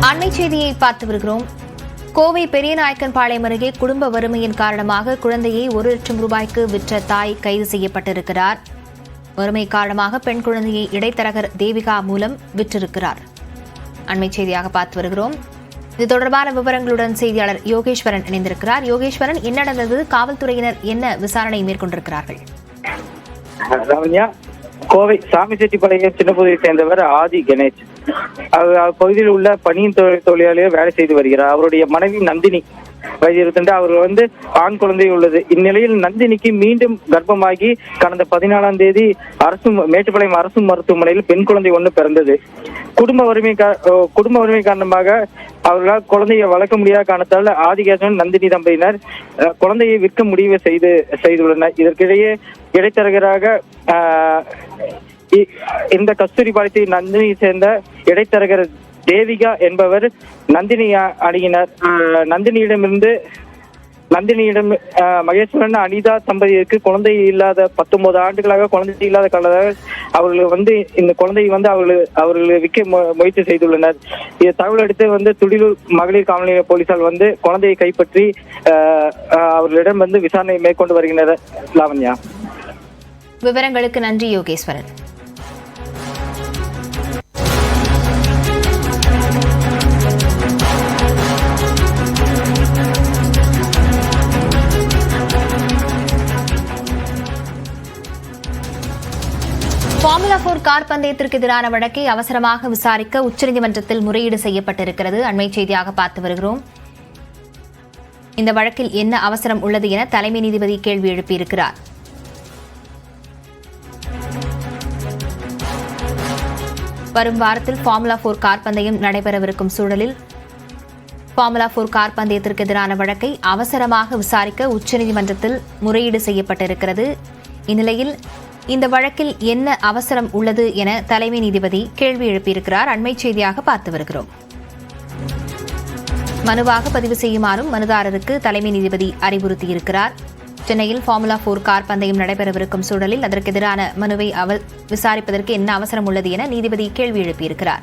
அண்மை செய்தியை பார்த்து வருகிறோம். கோவை பெரியநாயக்கன்பாளையம் அருகே குடும்ப வறுமையின் காரணமாக குழந்தையை 1 லட்சம் ரூபாய்க்கு விற்ற தாய் கைது செய்யப்பட்டிருக்கிறார். வறுமை காரணமாக பெண் குழந்தையை இடைத்தரகர் தேவிகா மூலம் விற்றிருக்கிறார். அண்மை செய்தியாக பார்த்து வருகிறோம். இது தொடர்பான விவரங்களுடன் செய்தியாளர் யோகேஸ்வரன் இணைந்திருக்கிறார். யோகேஸ்வரன், என்ன நடந்தது? காவல்துறையினர் என்ன விசாரணை மேற்கொண்டிருக்கிறார்கள்? கோவை சாமிச்செட்டிப்பாளையம் சின்னபுதியை சேர்ந்தவர் ஆதி கணேஷ். பகுதியில் உள்ள பணியின் தொழிலாளியாக வேலை செய்து வருகிறார். அவருடைய மனைவி நந்தினி வயது 22. அவர்கள் ஆண் குழந்தை உள்ளது. இந்நிலையில் நந்தினிக்கு மீண்டும் கர்ப்பமாகி கடந்த 14ஆம் தேதி மேட்டுப்பாளையம் அரசு மருத்துவமனையில் பெண் குழந்தை ஒன்று பிறந்தது. குடும்ப வறுமை காரணமாக அவர்களால் குழந்தையை வளர்க்க முடியாத காரணத்தால் ஆதிகேசவன் நந்தினி தம்பதியினர் குழந்தையை விற்க முடிவு செய்துள்ளனர். இதற்கிடையே இடைத்தரகராக இந்த கஸ்தூரி பாலத்தை நந்தினியை சேர்ந்த இடைத்தரகர் தேவிகா என்பவர் நந்தினி அணுகினார். நந்தினியிடம் மகேஸ்வரன் அனிதா தம்பதியருக்கு குழந்தை இல்லாத 19 ஆண்டுகளாக குழந்தை இல்லாத காரணமாக அவர்கள் இந்த குழந்தையை அவர்கள் விற்க முயற்சி செய்துள்ளனர். இதை தகவல் அடுத்து துடிலூர் மகளிர் காவல் நிலைய போலீசார் குழந்தையை கைப்பற்றி அவர்களிடம் விசாரணை மேற்கொண்டு வருகின்றனர். லாவண்யா, விவரங்களுக்கு நன்றி யோகேஸ்வரன். ஃபார்முலா 4 கார் பந்தயத்திற்கு எதிரான வழக்கை அவசரமாக விசாரிக்க உச்சநீதிமன்றத்தில் முறையீடு செய்யப்பட்டிருக்கிறது. அண்மை செய்தியாக பார்த்து வருகிறோம். இந்த வழக்கில் என்ன அவசரம் உள்ளது என தலைமை நீதிபதி கேள்வி எழுப்பியிருக்கிறார். வரும் வாரத்தில் ஃபார்முலா 4 கார் பந்தயம் நடைபெறவிருக்கும் சூழலில் ஃபார்முலா 4 கார் பந்தயத்திற்கு எதிரான வழக்கை அவசரமாக விசாரிக்க உச்சநீதிமன்றத்தில் முறையீடு செய்யப்பட்டிருக்கிறது. இந்நிலையில் இந்த வழக்கில் என்ன அவசரம் உள்ளது என தலைமை நீதிபதி கேள்வி எழுப்பியிருக்கிறார். அண்மை செய்தியாக பார்த்து வருகிறோம். மனுவாக பதிவு செய்யுமாறும் மனுதாரருக்கு தலைமை நீதிபதி அறிவுறுத்தியிருக்கிறார். சென்னையில் ஃபார்முலா 4 கார் பந்தயம் நடைபெறவிருக்கும் சூழலில் அதற்கு எதிரான மனுவை விசாரிப்பதற்கு என்ன அவசரம் உள்ளது என நீதிபதி கேள்வி எழுப்பியிருக்கிறார்.